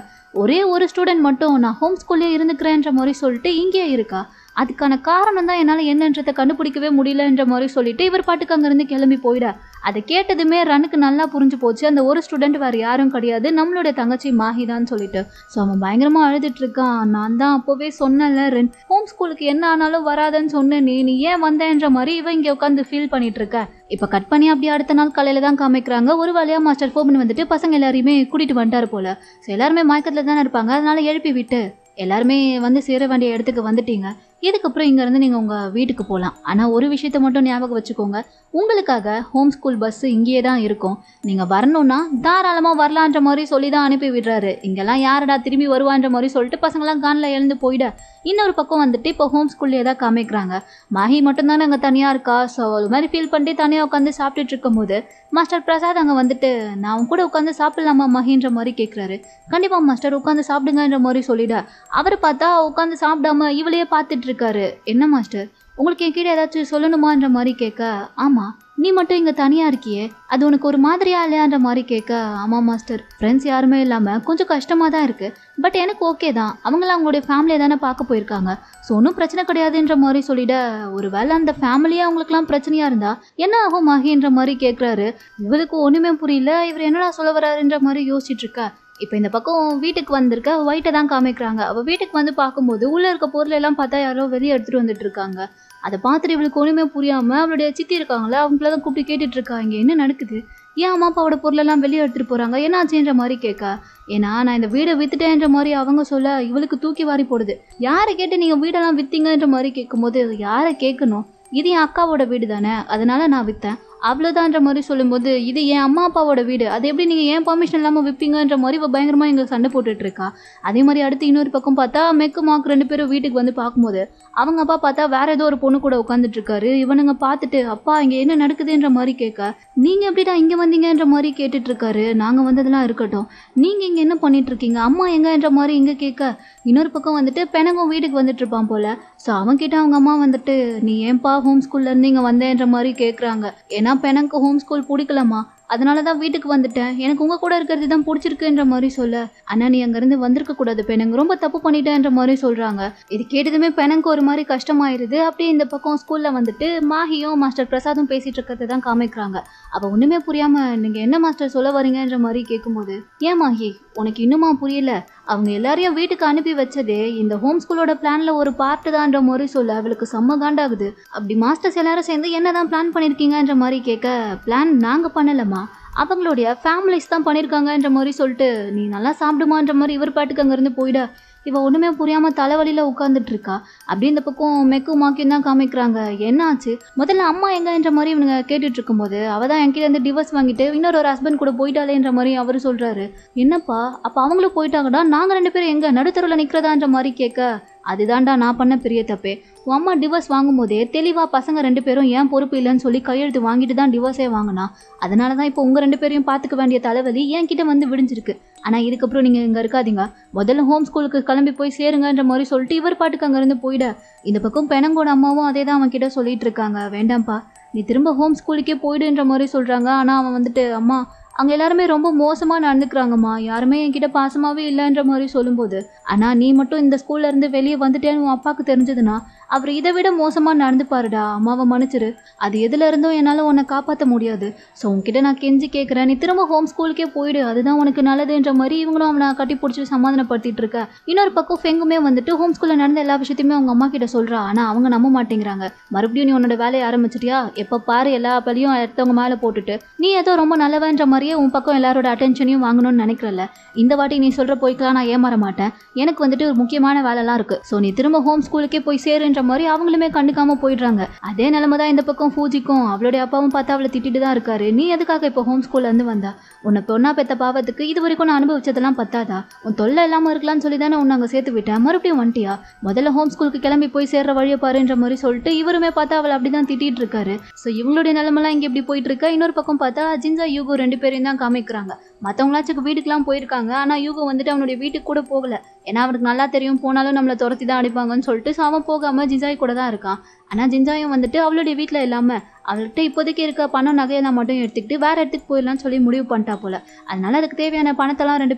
ஒரே ஒரு ஸ்டூடெண்ட் மட்டும் நான் ஹோம் ஸ்கூல்லே இருந்துக்கிறேன்ற மாதிரி சொல்லிட்டு இங்கே இருக்கா, அதுக்கான காரணம் தான் என்னால் என்னன்றதை கண்டுபிடிக்கவே முடியலன்ற மாதிரி சொல்லிட்டு இவர் பாட்டுக்கு அங்கேருந்து கிளம்பி போயிட. அதை கேட்டதுமே ரனுக்கு நல்லா புரிஞ்சு போச்சு அந்த ஒரு ஸ்டூடெண்ட் வேறு யாரும் கிடையாது நம்மளுடைய தங்கச்சி மாஹி தான் சொல்லிட்டு. ஸோ அவன் பயங்கரமாக அழுதுட்டு இருக்கான். நான் தான் அப்போவே சொன்னேன்ல ரென் ஹோம் ஸ்கூலுக்கு என்ன ஆனாலும் வராதுன்னு சொன்னேன், நீ ஏன் வந்தேன்ற மாதிரி இவன் இங்கே உட்காந்து ஃபீல் பண்ணிட்டு இருக்க. இப்போ கட் பண்ணி அப்படி அடுத்த நாள் காலையில் தான் காமிக்கிறாங்க. ஒரு வழியாக மாஸ்டர் ஃபோபன் வந்துட்டு பசங்க எல்லாரையுமே கூட்டிகிட்டு வந்துட்டார் போல். ஸோ எல்லாருமே மயக்கத்தில் தானே இருப்பாங்க, அதனால எழுப்பி விட்டு எல்லாருமே வந்து சேர வேண்டிய இடத்துக்கு வந்துட்டீங்க, இதுக்கப்புறம் இங்கேருந்து நீங்கள் உங்கள் வீட்டுக்கு போகலாம். ஆனால் ஒரு விஷயத்தை மட்டும் ஞாபகம் வச்சுக்கோங்க, உங்களுக்காக ஹோம் ஸ்கூல் பஸ்ஸு இங்கேயே தான் இருக்கும், நீங்கள் வரணுன்னா தாராளமாக வரலான்ற மாதிரி சொல்லி தான் அனுப்பி விடுறாரு. இங்கெல்லாம் யாரடா திரும்பி வருவான்ற மாதிரி சொல்லிட்டு பசங்களாம் கானில் எழுந்து போயிட. இன்னொரு பக்கம் வந்துட்டு இப்போ ஹோம் ஸ்கூல்லே தான் காமிக்கிறாங்க. மாஹி மட்டும்தானே அங்கே தனியாக இருக்கா. ஸோ அது மாதிரி ஃபீல் பண்ணிட்டு தனியாக உட்காந்து சாப்பிட்டுட்டு இருக்கும்போது மாஸ்டர் பிரசாத் அங்கே வந்துட்டு நான் அவங்க கூட உட்காந்து சாப்பிடலாமா மாஹின்ற மாதிரி கேட்குறாரு. கண்டிப்பாக மாஸ்டர் உட்காந்து சாப்பிடுங்கன்ற மாதிரி சொல்லிட அவர் பார்த்தா உட்காந்து சாப்பிடாம இவளையே பார்த்துட்டு இருக்காரு. என்ன மாஸ்டர் உங்களுக்கு என் கீழே ஏதாச்சும் சொல்லணுமான்ற மாதிரி கேட்க, ஆமா நீ மட்டும் இங்க தனியா இருக்கியே, அது உனக்கு ஒரு மாதிரியா இல்லையான்ற மாதிரி கேட்க, ஆமா மாஸ்டர், ஃப்ரெண்ட்ஸ் யாருமே இல்லாம கொஞ்சம் கஷ்டமா தான் இருக்கு. பட் எனக்கு ஓகே தான், அவங்களாம் அவங்களுடைய ஃபேமிலியை தானே பார்க்க போயிருக்காங்க. ஸோ ஒன்றும் பிரச்சனை கிடையாதுன்ற மாதிரி சொல்லிட, ஒரு வேளை அந்த ஃபேமிலியே அவங்களுக்குலாம் பிரச்சனையா இருந்தா என்ன ஆகும் மாகின்ற மாதிரி கேட்குறாரு. இவளுக்கு ஒன்றுமே புரியல, இவர் என்னடா சொல்ல வராருன்ற மாதிரி யோசிச்சுட்டு இருக்கா. இப்போ இந்த பக்கம் வீட்டுக்கு வந்திருக்க ஒயிட்டை தான் காமிக்கிறாங்க. அவள் வீட்டுக்கு வந்து பார்க்கும்போது உள்ளே இருக்க பொருள் எல்லாம் பார்த்தா யாரோ வெளியே எடுத்துகிட்டு வந்துட்டு இருக்காங்க. அதை பார்த்துட்டு இவளுக்கு ஒன்றுமே புரியாமல் அவளுடைய சித்தி இருக்காங்களே அவங்கள தான் கூப்பிட்டு கேட்டுட்டு இருக்கா, இங்கே என்ன நடக்குது, ஏன் அம்மா அப்பாவோட பொருளெல்லாம் வெளியே எடுத்துகிட்டு போகிறாங்க, என்ன ஆச்சுன்ற மாதிரி கேட்க. ஏன்னா நான் இந்த வீடை வித்துட்டேன்ற மாதிரி அவங்க சொல்ல இவளுக்கு தூக்கி வாரி போடுது. யாரை கேட்டு நீங்கள் வீடெல்லாம் விற்றீங்கன்ற மாதிரி கேட்கும்போது, யாரை கேட்கணும், இது என் அக்காவோட வீடு தானே, அதனால நான் விற்றேன் அவ்வளோதான்ற மாதிரி சொல்லும்போது, இது என் அம்மா அப்பாவோட வீடு, அது எப்படி நீங்கள் ஏன் பர்மிஷன் இல்லாமல் விற்பீங்கன்ற மாதிரி இவள் பயங்கரமாக எங்களுக்கு சண்டை போட்டுட்ருக்கா. அதே மாதிரி அடுத்து இன்னொரு பக்கம் பார்த்தா மெக்கு மார்க் 2 பேரும் வீட்டுக்கு வந்து பார்க்கும்போது அவங்க அப்பா பார்த்தா வேற ஏதோ ஒரு பொண்ணு கூட உட்காந்துட்டு இருக்காரு. இவனுங்க பார்த்துட்டு, அப்பா இங்கே என்ன நடக்குதுன்ற மாதிரி கேட்க, நீங்கள் எப்படிடா இங்கே வந்தீங்கன்ற மாதிரி கேட்டுட்டு இருக்காரு. நாங்கள் வந்ததெல்லாம் இருக்கட்டும், நீங்கள் இங்கே என்ன பண்ணிட்டு இருக்கீங்க, அம்மா எங்கன்ற மாதிரி இங்கே கேட்க, இன்னொரு பக்கம் வந்துட்டு பெனங்கும் வீட்டுக்கு வந்துட்டு இருப்பான் போல. ஸோ அவன்கிட்ட அவங்க அம்மா வந்துட்டு, நீ ஏன்பா ஹோம் ஸ்கூல்லேருந்து இங்கே வந்தேன்ற மாதிரி கேட்குறாங்க. ஏன்னா பெனக்கு ஹோம் ஸ்கூல் பிடிக்கலாமா, அதனால தான் வீட்டுக்கு வந்துட்டேன், எனக்கு உங்கள் கூட இருக்கிறது தான் பிடிச்சிருக்குன்ற மாதிரி சொல்ல, அண்ணா நீ அங்கேருந்து வந்திருக்க கூடாது பெனங்க, ரொம்ப தப்பு பண்ணிட்டேன்ற மாதிரி சொல்கிறாங்க. இது கேட்டதுமே பெனக்கு ஒரு மாதிரி கஷ்டமாயிருது. அப்படியே இந்த பக்கம் ஸ்கூலில் வந்துட்டு மாஹியும் மாஸ்டர் பிரசாதும் பேசிகிட்டு இருக்கிறது தான் காமிக்கிறாங்க. அப்போ ஒன்றுமே புரியாமல், நீங்கள் என்ன மாஸ்டர் சொல்ல வரீங்கன்ற மாதிரி கேட்கும்போது, ஏன் மாஹி உனக்கு இன்னுமா புரியல, அவங்க எல்லாரையும் வீட்டுக்கு அனுப்பி வச்சதே இந்த ஹோம் ஸ்கூலோட பிளான்ல ஒரு பார்ட்டு தான்ற மாதிரி சொல்ல அவளுக்கு செம்ம காண்டாகுது. அப்படி மாஸ்டர்ஸ் எல்லாரும் சேர்ந்து என்னதான் பிளான் பண்ணியிருக்கீங்கன்ற மாதிரி கேட்க, பிளான் நாங்கள் பண்ணலம்மா, அவங்களுடைய ஃபேமிலிஸ் தான் பண்ணியிருக்காங்கன்ற மாதிரி சொல்லிட்டு, நீ நல்லா சாப்பிடுமான்ற மாதிரி இவர் பாட்டுக்கு அங்கேருந்து போயிட. இவள் ஒன்றுமே புரியாமல் தலைவலியில் உட்காந்துட்டு இருக்கா. அப்படி இந்த பக்கம் மெக்கு மாக்கியும் தான் காமிக்கிறாங்க. என்ன ஆச்சு, முதல்ல அம்மா எங்கன்ற மாதிரி இவனுங்க கேட்டுட்டு இருக்கும்போது, அவள் தான் என்கிட்ட இருந்து டிவோர்ஸ் வாங்கிட்டு இன்னொரு ஹஸ்பண்ட் கூட போயிட்டாலேன்ற மாதிரி அவர் சொல்கிறாரு. என்னப்பா அப்போ அவங்களும் போயிட்டாங்கடா, நாங்கள் 2 பேரும் எங்கே நடுத்தருவில் நிற்கிறதான்ற மாதிரி கேட்க, அதுதான்டா நான் பண்ண பெரிய தப்பே. உன் அம்மா டிவோர்ஸ் வாங்கும்போதே தெளிவாக பசங்க 2 பேரும் ஏன் பொறுப்பு இல்லைன்னு சொல்லி கையெழுத்து வாங்கிட்டு தான் டிவோர்ஸே வாங்கினா. அதனால தான் இப்போ உங்கள் 2 பேரையும் பார்த்துக்க வேண்டிய தலைவலி என்கிட்ட வந்து விடிஞ்சிருக்கு. ஆனால் இதுக்கப்புறம் நீங்கள் இங்கே இருக்காதீங்க, முதல்ல ஹோம் ஸ்கூலுக்கு கிளம்பி போய் சேருங்கன்ற மாதிரி சொல்லிட்டு இவர் பாட்டுக்கு அங்கேருந்து போயிட. இந்த பக்கம் பெனங்கோட அம்மாவும் அதே தான் அவன் கிட்ட சொல்லிட்டு இருக்காங்க, வேண்டாம்ப்பா நீ திரும்ப ஹோம் ஸ்கூலுக்கே போயிடுன்ற மாதிரி சொல்கிறாங்க. ஆனால் அவன் வந்துட்டு, அம்மா அங்கே எல்லாருமே ரொம்ப மோசமாக நடந்துக்கிறாங்கம்மா, யாருமே என்கிட்ட பாசமாகவே இல்லைன்ற மாதிரி சொல்லும்போது, ஆனால் நீ மட்டும் இந்த ஸ்கூல்லேருந்து வெளியே வந்துட்டேன்னு உன் அப்பாவுக்கு தெரிஞ்சதுன்னா அவர் இதை விட மோசமாக நடந்துப்பாருடா, அம்மாவை மன்னிச்சிரு, அது எதுல இருந்தும் என்னால் உன்னை காப்பாற்ற முடியாது. ஸோ உன்கிட்ட நான் கெஞ்சி கேட்குறேன், நீ திரும்ப ஹோம் ஸ்கூலுக்கே போயிடு, அதுதான் உனக்கு நல்லதுன்ற மாதிரி இவங்களும் அவனை கட்டி பிடிச்சி சமாதானப்படுத்திட்டு இருக்க. இன்னொரு பக்கம் ஃபெங்குமே வந்துட்டு ஹோம் ஸ்கூலில் நடந்த எல்லா விஷயத்தையுமே அவங்க அம்மா கிட்ட சொல்கிறா. ஆனால் அவங்க நம்ப மாட்டேங்கிறாங்க. மறுபடியும் நீ உன்னோட வேலையை ஆரம்பிச்சிட்டியா, எப்போ பாரு எல்லா பழியும் எடுத்தவங்க மேலே போட்டுட்டு நீ ஏதோ ரொம்ப நல்லவன்ற மாதிரியே உன் பக்கம் எல்லாரோட அட்டென்ஷனையும் வாங்கணும்னு நினைக்கிறல்ல. இந்த வாட்டி நீ சொல்கிற போய்க்கலாம் நான் ஏமாற மாட்டேன், எனக்கு வந்துட்டு ஒரு முக்கியமான வேலைலாம் இருக்குது. ஸோ நீ திரும்ப ஹோம் ஸ்கூலுக்கே போய் சேருன்ற மாதிரி அவங்களுமே கண்டுக்காம போயிடுறாங்க. அதே நிலைமை தான் இந்த பக்கம் பூஜிக்கும். அவளுடைய அப்பாவும் பார்த்தா அவளை திட்டிட்டு தான் இருக்காரு. நீ எதுக்காக இப்போ ஹோம் ஸ்கூல்ல இருந்து வந்தா, உன்னை பொண்ணா பெத்த பாவத்துக்கு இது வரைக்கும் நான் அனுபவிச்சதெல்லாம் பத்தாதா, உன் தொல்லை இல்லாமல் இருக்கலாம்னு சொல்லி தானே உன்னை அங்கே சேர்த்து விட்டேன், மறுபடியும் வந்துட்டியா, முதல்ல ஹோம் ஸ்கூலுக்கு கிளம்பி போய் சேர்ற வழியை பாருன்ற மாதிரி சொல்லிட்டு இவருமே பார்த்தா அவளை அப்படிதான் திட்டிட்டு இருக்காரு. ஸோ இவங்களுடைய நிலைமெல்லாம் இங்கே இப்படி போயிட்டு இருக்கா. இன்னொரு பக்கம் பார்த்தா ஜின்சா யூகோ 2 பேரையும் தான் காமிக்கிறாங்க. மற்றவங்களாச்சும் வீட்டுக்குலாம் போயிருக்காங்க, ஆனால் யூகோ வந்துட்டு அவனுடைய வீட்டுக்கு கூட போகல. ஏன்னா அவனுக்கு நல்லா தெரியும் போனாலும் நம்மளை துரத்தி தான் அடிப்பாங்கன்னு சொல்லிட்டு ஸோ அவன் போகாமல் ஜின்சாய் கூட தான் இருக்கான். ஆனால் ஜின்சாயும் வந்துட்டு அவளுடைய வீட்டில் இல்லாமல் அவள்கிட்ட இப்போதைக்கு இருக்க பணம் நகையெல்லாம் மட்டும் எடுத்துக்கிட்டு வேற இடத்துக்கு போயிடலான்னு சொல்லி முடிவு பண்ணிட்டா போல. அதனால அதுக்கு தேவையான பணத்தெல்லாம் 2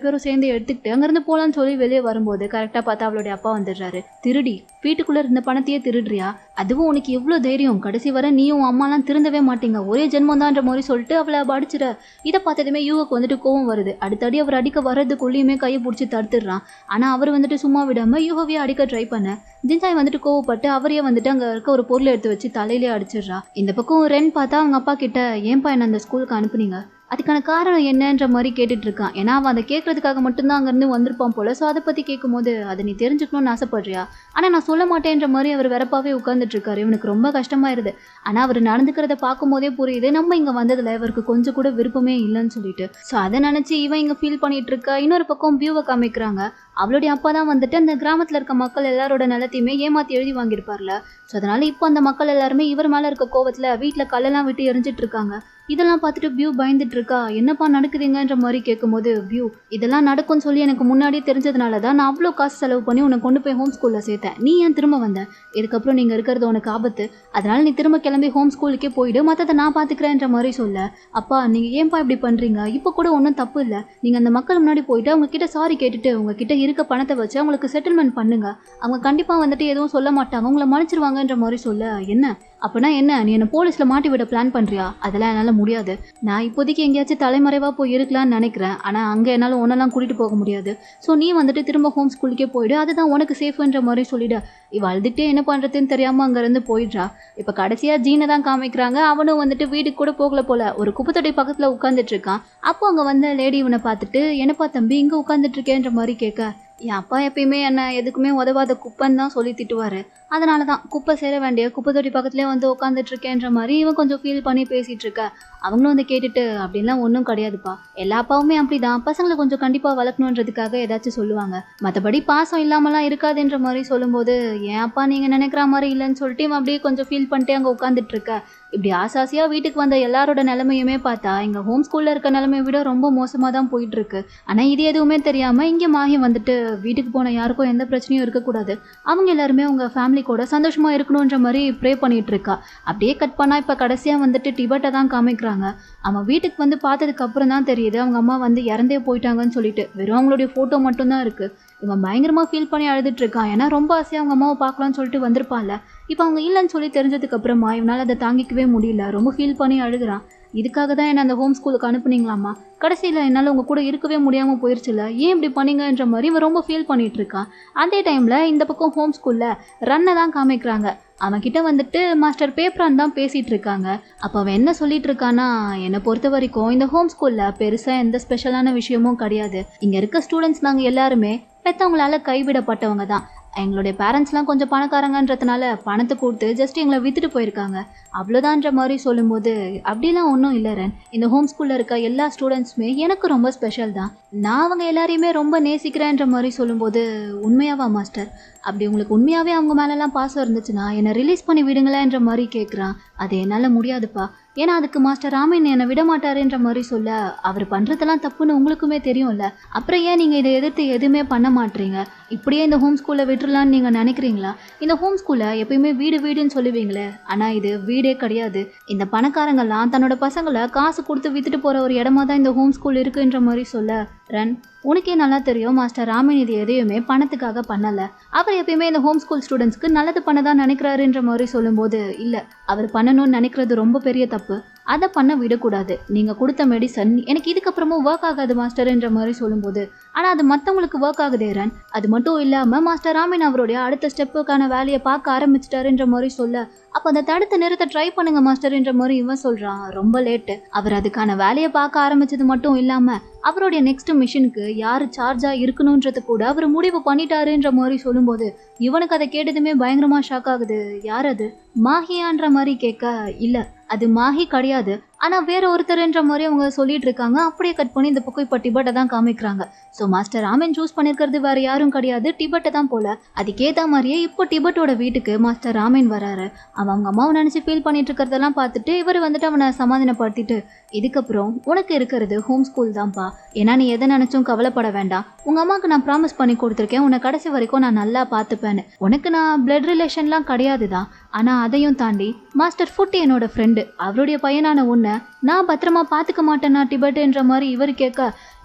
பேரும் சேர்ந்து எடுத்துக்கிட்டு அங்கேருந்து போகலான்னு சொல்லி வெளியே வரும்போது கரெக்டாக பார்த்தா அவளுடைய அப்பா வந்துடுறாரு. திருடி வீட்டுக்குள்ளே இருந்த பணத்தையே திருடுறியா, அதுவும் உனக்கு எவ்வளோ தைரியம், கடைசி வர நீயும் அம்மாலாம் திருந்தவே மாட்டீங்க, ஒரே ஜென்மம் தான்ற மாதிரி சொல்லிட்டு அவளை அடிச்சிட. இதை பார்த்ததுமே யூகோக்கு வந்துட்டு கோவம் வருது. அடுத்தடி அவர் அடிக்க வர்றதுக்குள்ளேயுமே கையை பிடிச்சி தடுத்துடுறான். ஆனால் அவர் வந்துட்டு சும்மா விடாமல் யூகோவையே அடிக்க ட்ரை பண்ண ஜின்சாய் வந்துட்டு கோவப்பட்டு அவரையே வந்துட்டு அங்கே இருக்க ஒரு பொருளை எடுத்து வச்சு தலையிலே அடிச்சிடுறா. இந்த பக்கம் ரென் பார்த்தா அவங்க அப்பா கிட்ட, ஏன்பா என்ன அந்த ஸ்கூலுக்கு அனுப்புனீங்க, அதுக்கான காரணம் என்னன்ற மாதிரி கேட்டுட்டு இருக்கான். ஏன்னா அவன் அதை கேட்கறதுக்காக மட்டும்தான் அங்கேருந்து வந்திருப்பான் போல. ஸோ அதை பற்றி கேட்கும்போது, அதை நீ தெரிஞ்சுக்கணும்னு ஆசைப்படுறியா, ஆனால் நான் சொல்ல மாட்டேன்ற மாதிரி அவர் வெறப்பாவே உட்காந்துட்டு இருக்காரு. இவனுக்கு ரொம்ப கஷ்டமாயிருது. ஆனால் அவர் நடந்துக்கிறத பார்க்கும்போதே புரியுது நம்ம இங்கே வந்ததில் இவருக்கு கொஞ்சம் கூட விருப்பமே இல்லைன்னு சொல்லிட்டு. ஸோ அதை நினச்சி இவன் இங்கே ஃபீல் பண்ணிட்டு இருக்கா. இன்னொரு பக்கம் வியூவை காமிக்கிறாங்க. அவளுடைய அப்பா தான் வந்துட்டு அந்த கிராமத்தில் இருக்க மக்கள் எல்லாரோட நிலத்தையுமே ஏமாற்றி எழுதி வாங்கியிருப்பார்ல. ஸோ அதனால இப்போ அந்த மக்கள் எல்லாருமே இவர் மேலே இருக்க கோவத்தில் வீட்டில் கல்லெல்லாம் விட்டு எரிஞ்சிட்டு இருக்காங்க. இதெல்லாம் பார்த்துட்டு வியூ பயந்துட்டு இருக்கா. என்னப்பா நடக்குதுங்கன்ற மாதிரி கேட்கும்போது வியூ இதெல்லாம் நடக்கும்னு சொல்லி எனக்கு முன்னாடியே தெரிஞ்சதுனால தான் நான் அவ்வளோ காசு செலவு பண்ணி உன்னை கொண்டு போய் ஹோம் ஸ்கூலில் சேர்த்தேன். நீ ஏன் திரும்ப வந்த? இதுக்கப்புறம் நீங்கள் இருக்கிறது உனக்கு ஆபத்து. அதனால நீ திரும்ப கிளம்பி ஹோம் ஸ்கூலுக்கே போயிடு, மற்றதை நான் பார்த்துக்கிறேன்ற மாதிரி சொல்ல, அப்பா நீங்கள் ஏன்பா இப்படி பண்ணுறீங்க? இப்போ கூட ஒன்றும் தப்பு இல்லை. நீங்கள் அந்த மக்கள் முன்னாடி போயிட்டு அவங்க கிட்ட சாரி கேட்டுட்டு உங்ககிட்ட இருக்க பணத்தை வச்சு அவங்களுக்கு செட்டில்மெண்ட் பண்ணுங்க. அவங்க கண்டிப்பாக வந்துட்டு எதுவும் சொல்ல மாட்டாங்க, உங்களை மன்னிச்சிருவாங்கன்ற மாதிரி சொல்ல, என்ன அப்பனா என்ன நீ என்ன போலீஸில் மாட்டி விட பிளான் பண்ணுறியா? அதெல்லாம் என்னால் முடியாது. நான் இப்போதைக்கு எங்கேயாச்சும் தலைமறைவாக போய் இருக்கலான்னு நினைக்கிறேன். ஆனால் அங்கே என்னால் ஒன்றெல்லாம் கூட்டிகிட்டு போக முடியாது. ஸோ நீ வந்துட்டு திரும்ப ஹோம் ஸ்கூலுக்கே போயிடு, அதுதான் உனக்கு சேஃப்ன்ற மாதிரி சொல்லிவிட, இவ அழுதுகிட்டே என்ன பண்ணுறதுன்னு தெரியாமல் அங்கேருந்து போயிடுறா. இப்போ கடைசியாக ஜீனை தான் காமிக்கிறாங்க. அவனும் வந்துட்டு வீட்டுக்கு கூட போகல போல, ஒரு குப்பத்தொட்டி பக்கத்தில் உட்காந்துட்டு இருக்கான். அப்போ அங்கே வந்த லேடி இவனை பார்த்துட்டு, என்னப்பா தம்பி இங்கே உட்காந்துட்டு இருக்கேன்ற மாதிரி கேட்க, என் அப்பா எப்பயுமே என்ன எதுக்குமே உதவாத குப்பைன்னு தான் சொல்லி திட்டுவார். அதனால தான் குப்பை சேர வேண்டிய குப்பை தொட்டி பக்கத்துலேயே வந்து உட்காந்துட்டு இருக்கேன்ற மாதிரி இவன் கொஞ்சம் ஃபீல் பண்ணி பேசிகிட்டு இருக்க. அவங்களும் வந்து கேட்டுட்டு, அப்படின்லாம் ஒன்றும் கிடையாதுப்பா, எல்லா அப்பாவுமே அப்படி தான், பசங்களை கொஞ்சம் கண்டிப்பாக வளர்க்கணுன்றதுக்காக ஏதாச்சும் சொல்லுவாங்க, மற்றபடி பாசம் இல்லாமலாம் இருக்காதுன்ற மாதிரி சொல்லும்போது, என் அப்பா நீங்கள் நினைக்கிற மாதிரி இல்லைன்னு சொல்லிட்டு இவன் அப்படியே கொஞ்சம் ஃபீல் பண்ணிட்டு அங்கே உட்காந்துட்டு இருக்க. இப்படி ஆசாசியாக வீட்டுக்கு வந்த எல்லாரோட நிலைமையுமே பார்த்தா எங்கள் ஹோம் ஸ்கூலில் இருக்க நிலைமையை விட ரொம்ப மோசமாக தான் போயிட்டுருக்கு. ஆனால் இது எதுவுமே தெரியாமல் இங்கே மாஹி வந்துட்டு வீட்டுக்கு போன யாருக்கும் எந்த பிரச்சனையும் இருக்கக்கூடாது, அவங்க எல்லாருமே அவங்க ஃபேமிலி கூட சந்தோஷமாக இருக்கணுன்ற மாதிரி ப்ரே பண்ணிகிட்டு இருக்கா. அப்படியே கட் பண்ணால் இப்போ கடைசியாக வந்துட்டு டிபெட்டை தான் காமிக்கிறாங்க. அவன் வீட்டுக்கு வந்து பார்த்ததுக்கு அப்புறம் தான் தெரியுது அவங்க அம்மா வந்து இறந்தே போயிட்டாங்கன்னு சொல்லிட்டு. வெறும் அவங்களுடைய ஃபோட்டோ மட்டும்தான் இருக்குது. இவன் பயங்கரமாக ஃபீல் பண்ணி அழுதுட்டு இருக்கான். ஏன்னா ரொம்ப ஆசையாக அவங்க அம்மாவை பார்க்கலான்னு சொல்லிட்டு வந்திருப்பான்ல. இப்போ அவங்க இல்லைன்னு சொல்லி தெரிஞ்சதுக்கு அப்புறமா இவனால் அதை தாங்கிக்கவே முடியல, ரொம்ப ஃபீல் பண்ணி அழுகிறான். இதுக்காக தான் என்ன அந்த ஹோம் ஸ்கூலுக்கு அனுப்புனீங்களாம்மா? கடைசியில் என்னால் உங்கள் கூட இருக்கவே முடியாமல் போயிடுச்சுல, ஏன் இப்படி பண்ணீங்கன்ற மாதிரி இவன் ரொம்ப ஃபீல் பண்ணிகிட்டு இருக்கான். அதே டைமில் இந்த பக்கம் ஹோம் ஸ்கூலில் ரன்னை தான் காமிக்கிறாங்க. அவன்கிட்ட வந்துட்டு மாஸ்டர் பேப்பரான் தான் பேசிகிட்டு இருக்காங்க. அப்போ அவன் என்ன சொல்லிட்டு இருக்கான்னா, என்னை பொறுத்த வரைக்கும் இந்த ஹோம் ஸ்கூலில் பெருசாக எந்த ஸ்பெஷலான விஷயமும் கிடையாது. இங்கே இருக்க ஸ்டூடெண்ட்ஸ் நாங்கள் எல்லாருமே பெற்றவங்களால கைவிடப்பட்டவங்க தான். எங்களுடைய பேரண்ட்ஸ்லாம் கொஞ்சம் பணக்காரங்கன்றதுனால பணத்தை கொடுத்து ஜஸ்ட் எங்களை விற்றுட்டு போயிருக்காங்க, அவ்வளோதான்ற மாதிரி சொல்லும்போது, அப்படிலாம் ஒன்றும் இல்லை ரன். இந்த ஹோம் ஸ்கூலில் இருக்க எல்லா ஸ்டூடெண்ட்ஸுமே எனக்கு ரொம்ப ஸ்பெஷல் தான். நான் அவங்க எல்லாரையுமே ரொம்ப நேசிக்கிறேன்ற மாதிரி சொல்லும்போது, உண்மையாவா மாஸ்டர்? அப்படி உங்களுக்கு உண்மையாகவே அவங்க மேலெலாம் பாசம் இருந்துச்சுன்னா என்னை ரிலீஸ் பண்ணி விடுங்களேன்ற மாதிரி கேட்குறான். அது என்னால் முடியாதுப்பா, ஏன்னா அதுக்கு மாஸ்டர் ராமன் என்னை விட மாட்டாருன்ற மாதிரி சொல்ல, அவர் பண்ணுறதெல்லாம் தப்புன்னு உங்களுக்குமே தெரியும்ல, அப்புறம் ஏன் நீங்கள் இதை எதிர்த்து எதுவுமே பண்ண மாட்டீங்க? இப்படியே இந்த ஹோம் ஸ்கூலில் விட்டுறலான்னு நீங்கள் நினைக்கிறீங்களா? இந்த ஹோம் ஸ்கூலில் எப்பயுமே வீடு வீடுன்னு சொல்லுவீங்களே, ஆனால் இது வீடே கிடையாது. இந்த பணக்காரங்கள்லாம் தன்னோட பசங்களை காசு கொடுத்து விற்றுட்டு போகிற ஒரு இடமா தான் இந்த ஹோம் ஸ்கூல் இருக்குன்ற மாதிரி சொல்ல, ரன் உனக்கே நல்லா தெரியும் மாஸ்டர் ராமன் இது எதையுமே பணத்துக்காக பண்ணலை. அவர் எப்பயுமே இந்த ஹோம் ஸ்கூல் ஸ்டூடெண்ட்ஸ்க்கு நல்லது பண்ண தான் நினைக்கிறாருன்ற மாதிரி சொல்லும்போது, இல்லை அவர் பண்ணணும்னு நினைக்கிறது ரொம்ப பெரிய தப்பு, அதை பண்ண விடக்கூடாது. நீங்கள் கொடுத்த மெடிசன் எனக்கு இதுக்கப்புறமும் ஒர்க் ஆகாது மாஸ்டர்ன்ற மாதிரி சொல்லும்போது, ஆனால் அது மற்றவங்களுக்கு ஒர்க் ஆகுதே ரன். அது மட்டும் இல்லாமல் மாஸ்டர் ராமன் அவருடைய அடுத்த ஸ்டெப்புக்கான வேலையை பார்க்க ஆரம்பிச்சிட்டாருன்ற மாதிரி சொல்ல, அப்போ அதை தடுத்து நிறுத்த ட்ரை பண்ணுங்க மாஸ்டர்ன்ற மாதிரி இவன் சொல்கிறான். ரொம்ப லேட்டு. அவர் அதுக்கான வேலையை பார்க்க ஆரம்பித்தது மட்டும் இல்லாமல் அவருடைய நெக்ஸ்ட் மிஷனுக்கு யார் சார்ஜாக இருக்கணுன்றது கூட அவர் முடிவு பண்ணிட்டாருன்ற மாதிரி சொல்லும்போது, இவனுக்கு அதை கேட்டதுமே பயங்கரமாக ஷாக் ஆகுது. யார் அது? மாஹியான்ற மாதிரி கேட்க, இல்லை அது மாஹி கிடையாது, ஆனால் வேற ஒருத்தர்ன்ற மாதிரி அவங்க சொல்லிட்டு இருக்காங்க. அப்படியே கட் பண்ணி இந்த பக்கம் இப்போ டிபெட்டை தான் காமிக்கிறாங்க. ஸோ மாஸ்டர் ராமன் சூஸ் பண்ணியிருக்கிறது வேற யாரும் கிடையாது, டிபெட்டை தான் போல. அதுக்கேற்ற மாதிரியே இப்போ டிபெட்டோட வீட்டுக்கு மாஸ்டர் ராமன் வராரு. அவங்க அம்மாவை நினச்சி ஃபீல் பண்ணிட்டு இருக்கிறதெல்லாம் பார்த்துட்டு இவர் வந்துட்டு அவனை சமாதானப்படுத்திட்டு, இதுக்கப்புறம் உனக்கு இருக்கிறது ஹோம் ஸ்கூல் தான்ப்பா, ஏன்னா நீ எதை நினச்சும் கவலைப்பட வேண்டாம். உங்கள் அம்மாவுக்கு நான் ப்ராமிஸ் பண்ணி கொடுத்துருக்கேன், உன்னை கடைசி வரைக்கும் நான் நல்லா பார்த்துப்பேன்னு. உனக்கு நான் பிளட் ரிலேஷன்லாம் கிடையாது தான், ஆனால் அதையும் தாண்டி மாஸ்டர் ஃபுட் என்னோட ஃப்ரெண்டு, அவருடைய பையனான உன்னை நான் பத்திரமா பார்த்துக்க மாட்டேன்னா டிபெட்டுன்ற மாதிரி இவர் கேட்க,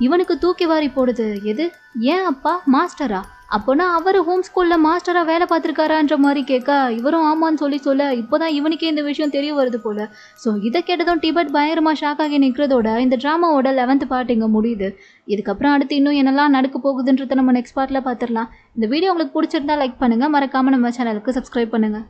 இவனுக்கு தூக்கி வாரி போடுது. எது? ஏன் அப்பா மாஸ்டரா? அப்போனா அவர் ஹோம் ஸ்கூலில் மாஸ்டராக வேலை பார்த்துருக்காரான்ற மாதிரி கேட்க, இவரும் ஆமான்னு சொல்ல இப்போதான் இவனுக்கே இந்த விஷயம் தெரிய வருது போல். ஸோ இதை கேட்டதும் டிபெட் பயங்கரமாக ஷாக் ஆகி நிற்கிறதோட இந்த ட்ராமாவோட 11th பார்ட் இங்கே முடியுது. இதுக்கப்புறம் அடுத்து இன்னும் என்னெல்லாம் நடக்க போகுதுன்றதை நம்ம நெக்ஸ்ட் பார்ட்டில் பார்த்துடலாம். இந்த வீடியோ உங்களுக்கு பிடிச்சிருந்தா லைக் பண்ணுங்கள், மறக்காமல் நம்ம சேனலுக்கு சப்ஸ்கிரைப் பண்ணுங்கள்.